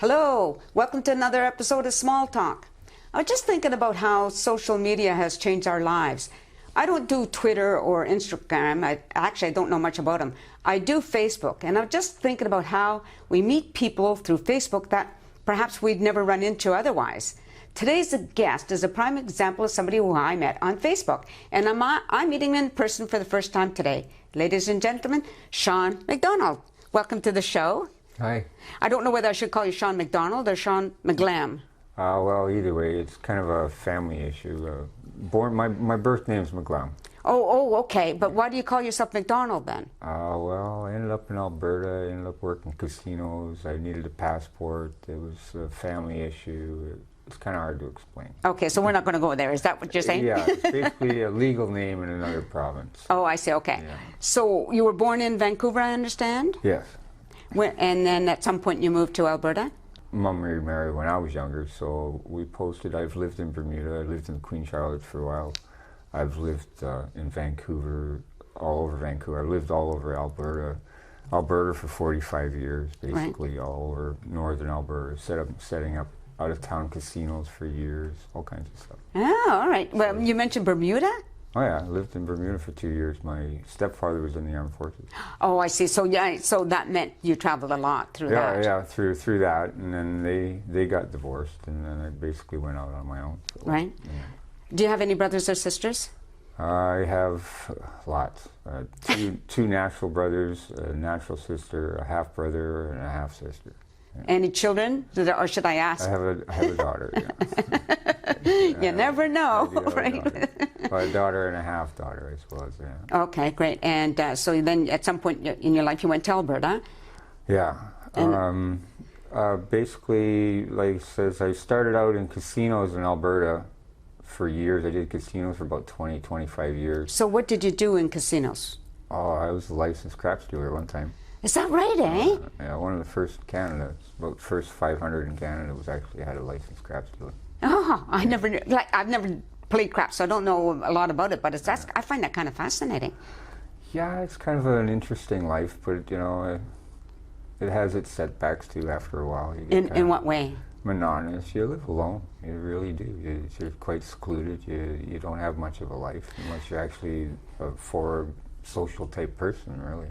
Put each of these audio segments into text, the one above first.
Hello, welcome to another episode of Small Talk. I was just thinking about how social media has changed our lives. I don't do Twitter or Instagram. I don't know much about them. I do Facebook, and I'm just thinking about how we meet people through Facebook that perhaps we'd never run into otherwise. Today's guest is a prime example of somebody who I met on Facebook, and I'm meeting him in person for the first time today. Ladies and gentlemen, Sean MacDonald. Welcome to the show. Hi. I don't know whether I should call you Sean MacDonald or Sean MacGlam. Well, either way, it's kind of a family issue. My birth name's MacGlam. Oh, okay. But why do you call yourself McDonald then? Well, I ended up in Alberta. I ended up working casinos. I needed a passport. It was a family issue. It's kind of hard to explain. Okay, so we're not going to go there. Is that what you're saying? Yeah, it's basically a legal name in another province. Oh, I see. Okay. Yeah. So you were born in Vancouver, I understand? Yes. And then at some point you moved to Alberta? Mom remarried when I was younger, so we posted. I've lived in Bermuda. I lived in Queen Charlotte for a while. I've lived in Vancouver, all over Vancouver. I've lived all over Alberta for 45 years, basically, right. All over northern Alberta, setting up out-of-town casinos for years, all kinds of stuff. Oh, all right. Well, you mentioned Bermuda? Oh yeah, I lived in Bermuda for 2 years. My stepfather was in the armed forces. Oh, I see. So yeah, so that meant you traveled a lot through that. Yeah, through that, and then they got divorced, and then I basically went out on my own. So, right. Yeah. Do you have any brothers or sisters? I have lots. Two natural brothers, a natural sister, a half brother, and a half sister. Yeah. Any children, or should I ask? I have a daughter. Yeah. You never know, right? A daughter and a half daughter, I suppose. Yeah. Okay, great. And so then, at some point in your life, you went to Alberta. Yeah. Basically, like I started out in casinos in Alberta for years. I did casinos for about 20, 25 years. So what did you do in casinos? Oh, I was a licensed crap dealer one time. Is that right, eh? Yeah, one of the first in Canada. About the first 500 in Canada was actually had a licensed crap dealer. Oh, I never knew. Like, I've never played craps, so I don't know a lot about it, but I find that kind of fascinating. Yeah, it's kind of an interesting life, but you know, it has its setbacks too after a while. In what way? Monotonous. You live alone. You really do. You're quite secluded. You don't have much of a life unless you're actually a forward social type person, really.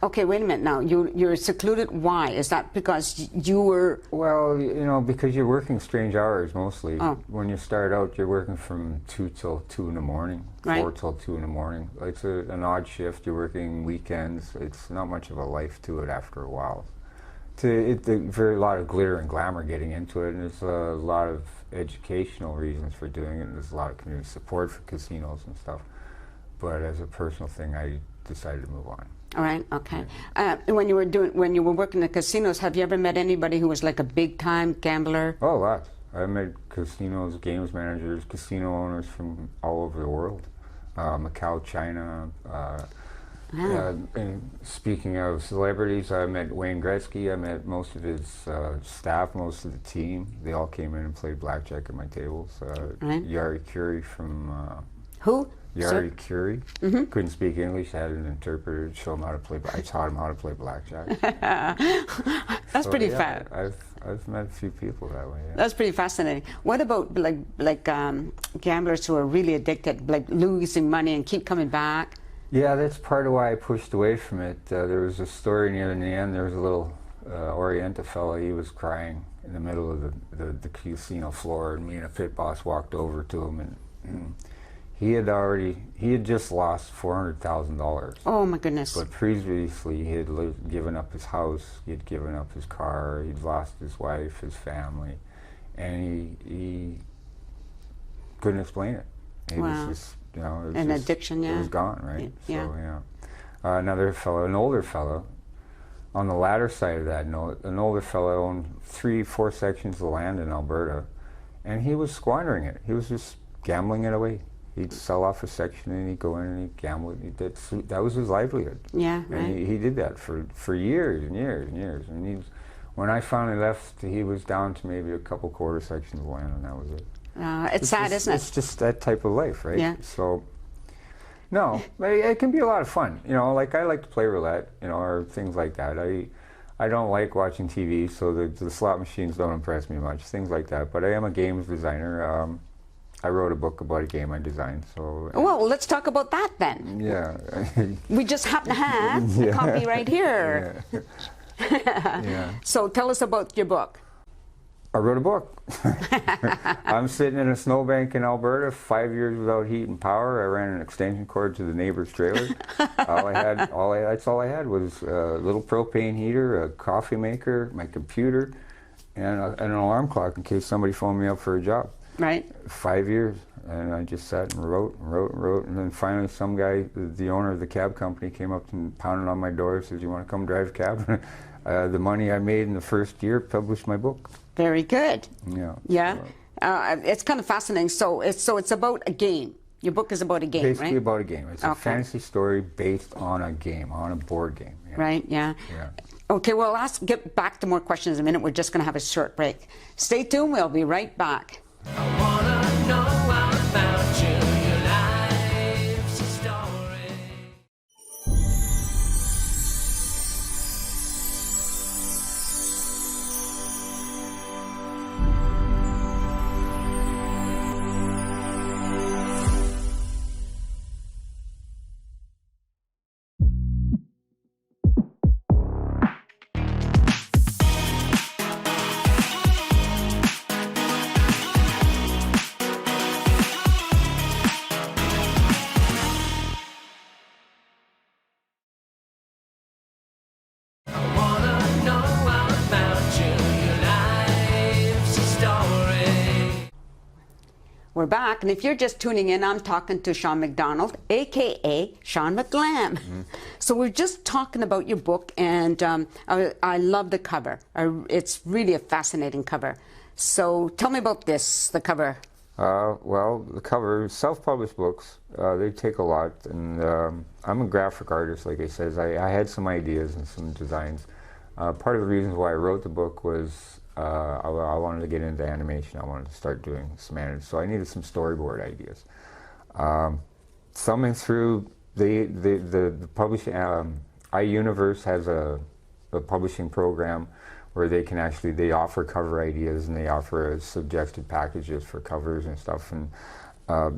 Okay, wait a minute now. You're secluded. Why? Is that because you were... Well, you know, because you're working strange hours mostly. Oh. When you start out, you're working from 2 till 2 in the morning, right. 4 till 2 in the morning. It's an odd shift. You're working weekends. It's not much of a life to it after a while. Very lot of glitter and glamour getting into it, and there's a lot of educational reasons for doing it, and there's a lot of community support for casinos and stuff. But as a personal thing, I decided to move on. All right. Okay. When you were working at casinos, have you ever met anybody who was like a big time gambler? Oh, lots. I met casinos, games managers, casino owners from all over the world, Macau, China. And speaking of celebrities, I met Wayne Gretzky. I met most of his staff, most of the team. They all came in and played blackjack at my tables. Right. Yari Curie from. Who? Yari Curie. Couldn't speak English. I had an interpreter to show him how to play. I taught him how to play blackjack. That's pretty fast. I've met a few people that way. Yeah. That's pretty fascinating. What about like gamblers who are really addicted, like losing money and keep coming back? Yeah, that's part of why I pushed away from it. There was a story near the end. There was a little Oriental fella. He was crying in the middle of the casino floor, and me and a pit boss walked over to him, and he had just lost $400,000. Oh my goodness! But previously he had given up his house, he had given up his car, he'd lost his wife, his family, and he couldn't explain it. He was just, you know, it was an addiction. Yeah, it was gone, right? Yeah. So yeah, another fellow, an older fellow. On the latter side of that note, an older fellow owned 3-4 sections of land in Alberta, and he was squandering it. He was just gambling it away. He'd sell off a section and he'd go in and he'd gamble. That was his livelihood. Yeah, right. And he did that for years and years and years. And when I finally left, he was down to maybe a couple quarter sections of land, and that was it. It's sad, isn't it? It's just that type of life, right? Yeah. So, no, but it can be a lot of fun. You know, like I like to play roulette, you know, or things like that. I don't like watching TV, so the slot machines don't impress me much, things like that. But I am a games designer. I wrote a book about a game I designed, so... Well, let's talk about that then. Yeah. We just happen to have a copy right here. Yeah. Yeah. So tell us about your book. I wrote a book. I'm sitting in a snowbank in Alberta, 5 years without heat and power. I ran an extension cord to the neighbor's trailer. That's all I had was a little propane heater, a coffee maker, my computer, and an alarm clock in case somebody phoned me up for a job. Right. 5 years, and I just sat and wrote and wrote and wrote, and then finally some guy, the owner of the cab company, came up and pounded on my door, says, "You want to come drive a cab?" The money I made in the first year published my book. Very good. Yeah. Yeah. It's kind of fascinating. So it's about a game. Your book is about a game, Basically right? about a game. It's a fantasy story based on a game, on a board game. Yeah. Right, yeah. Yeah. Okay, well, let's get back to more questions in a minute. We're just going to have a short break. Stay tuned. We'll be right back. I wanna know all about you, your life's a story. We're back, and if you're just tuning in, I'm talking to Sean MacDonald, a.k.a. Sean MacGlam. So we're just talking about your book, and I love the cover. It's really a fascinating cover. So tell me about this, the cover. Well, the cover, self-published books, they take a lot, and I'm a graphic artist, like I said. I had some ideas and some designs. Part of the reasons why I wrote the book was I wanted to get into animation. I wanted to start doing some animation, so I needed some storyboard ideas. Thumbing through the publishing, iUniverse has a publishing program where they can actually, they offer cover ideas and they offer suggested packages for covers and stuff. And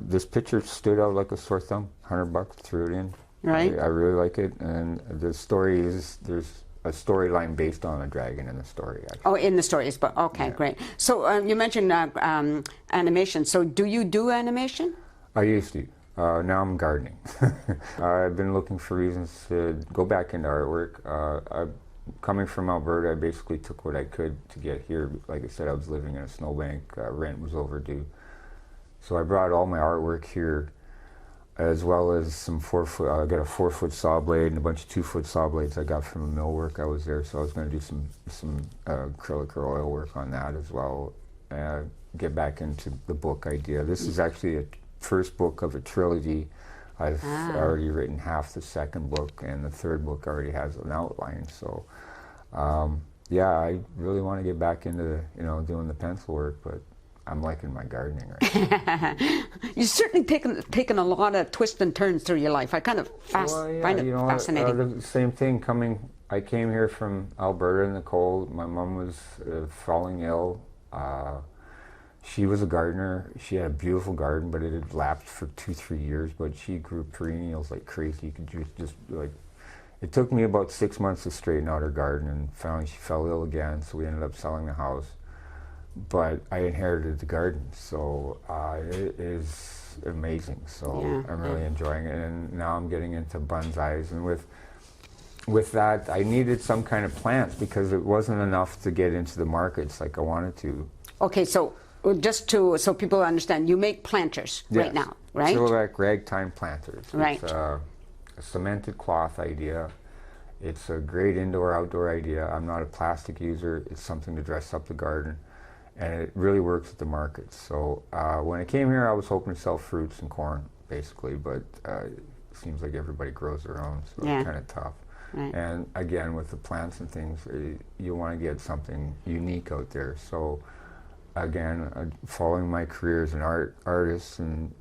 this picture stood out like a sore thumb. $100, threw it in. Right. I really like it, and the story is, there's a storyline based on a dragon in the story, actually. Oh, in the stories, but okay, Yeah. great. So you mentioned animation. So do you do animation? I used to. Now I'm gardening. I've been looking for reasons to go back into artwork. Coming from Alberta, I basically took what I could to get here. Like I said, I was living in a snowbank. Rent was overdue. So I brought all my artwork here, as well as some 4-foot, I got a 4-foot saw blade and a bunch of 2-foot saw blades I got from a millwork I was there. So I was going to do some acrylic or oil work on that as well. Get back into the book idea. This is actually a first book of a trilogy. I've already written half the second book, and the third book already has an outline. So, yeah, I really want to get back into doing the pencil work, but I'm liking my gardening right now. You've certainly taken a lot of twists and turns through your life. I kind of find it fascinating. The same thing I came here from Alberta in the cold. My mom was falling ill. She was a gardener. She had a beautiful garden, but it had lapsed for 2-3 years. But she grew perennials like crazy. You could just like. It took me about 6 months to straighten out her garden, and finally she fell ill again. So we ended up selling the house. But I inherited the garden, so it is amazing. So Yeah, I'm really enjoying it, and now I'm getting into bonsais. And with that, I needed some kind of plants because it wasn't enough to get into the markets like I wanted to. Okay, so just so people understand, you make planters right now, right? Silverback ragtime planters. Right. It's a cemented cloth idea. It's a great indoor-outdoor idea. I'm not a plastic user. It's something to dress up the garden. And it really works at the market. So when I came here, I was hoping to sell fruits and corn, basically, but it seems like everybody grows their own, so it's kind of tough. Right. And again, with the plants and things, you want to get something unique out there. So again, following my career as an artist and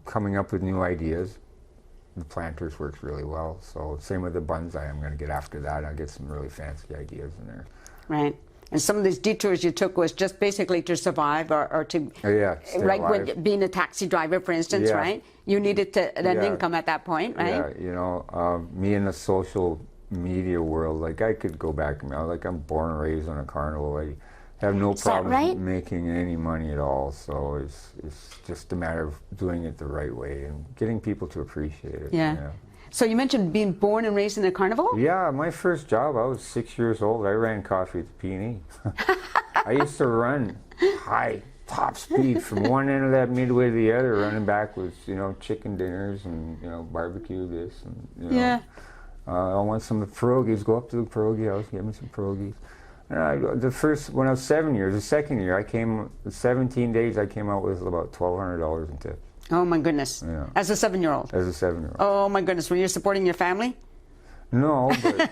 coming up with new ideas, the planters works really well. So same with the bonsai. I'm going to get after that. I'll get some really fancy ideas in there. Right. And some of these detours you took was just basically to survive or to, Stay right, alive. with being a taxi driver, for instance, Yeah. right? You needed an Yeah. income at that point, right? Yeah, you know, me in the social media world, like I could go back and like I'm born and raised on a carnival. I have no Is that problem right? making any money at all. So it's just a matter of doing it the right way and getting people to appreciate it. Yeah. So you mentioned being born and raised in a carnival? Yeah, my first job, I was 6 years old. I ran coffee at the P&E. I used to run high top speed from one end of that midway to the other, running back with, you know, chicken dinners and, you know, barbecue this and, you know. Yeah. I want some pierogies. Go up to the pierogi house, get me some pierogies. And when I was 7 years, the second year, 17 days, I came out with about $1,200 in tips. Oh my goodness. Yeah. As a 7-year-old? As a 7-year-old. Oh my goodness. Were you supporting your family? No, but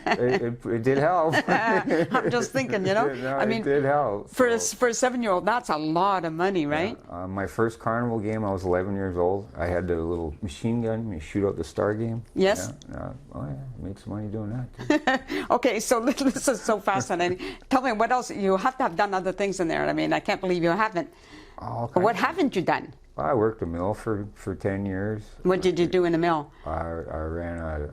it did help. I'm just thinking, you know. No, I mean, it did help. for a So, 7-year-old, that's a lot of money, right? my first carnival game, I was 11 years old. I had the little machine gun, you shoot out the star game. Yes. Oh yeah, made some money doing that too. Okay, so this is so fascinating. Tell me, what else? You have to have done other things in there. I mean, I can't believe you haven't. All kinds What of- haven't you done? I worked a mill for 10 years. What did you do in the mill? I ran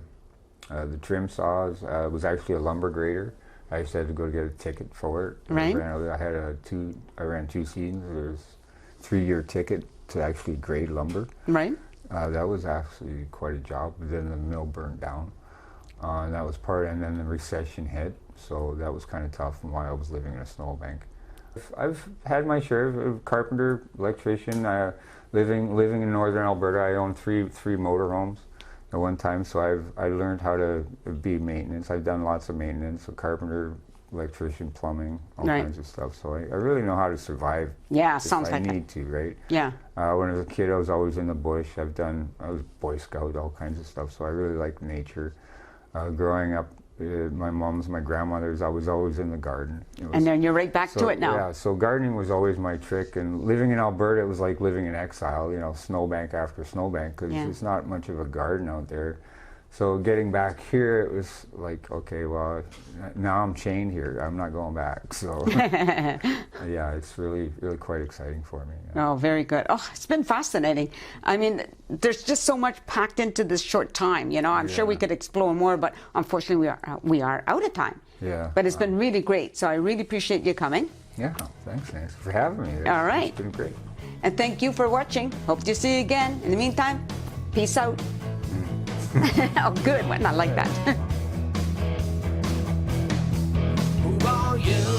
the trim saws. I was actually a lumber grader. I just had to go get a ticket for it. Right. I ran 2 seasons. There's a 3-year ticket to actually grade lumber. Right. That was actually quite a job. But then the mill burnt down, and that was and then the recession hit. So that was kind of tough while I was living in a snowbank. I've had my share of carpenter, electrician. Living in northern Alberta, I own three motorhomes at one time, so I learned how to be maintenance. I've done lots of maintenance, so carpenter, electrician, plumbing, all Right. kinds of stuff. So I really know how to survive. Yeah, if sounds I like it. need to, right? Yeah. When I was a kid, I was always in the bush. I was Boy Scout, all kinds of stuff. So I really like nature. Growing up, my grandmother's, I was always in the garden. And then you're right back to it now. Yeah, so gardening was always my trick. And living in Alberta, it was like living in exile, you know, snowbank after snowbank, because Yeah. there's not much of a garden out there. So getting back here, it was like, okay, well, now I'm chained here. I'm not going back. So yeah, it's really, really quite exciting for me. Yeah. Oh, very good. Oh, it's been fascinating. I mean, there's just so much packed into this short time. You know, I'm sure we Yeah. could explore more, but unfortunately, we are out of time. Yeah. But it's been really great. So I really appreciate you coming. Yeah, thanks, Nancy, for having me. All right. It's been great. And thank you for watching. Hope to see you again. In the meantime, peace out. Oh, good one. I like that. Who are you?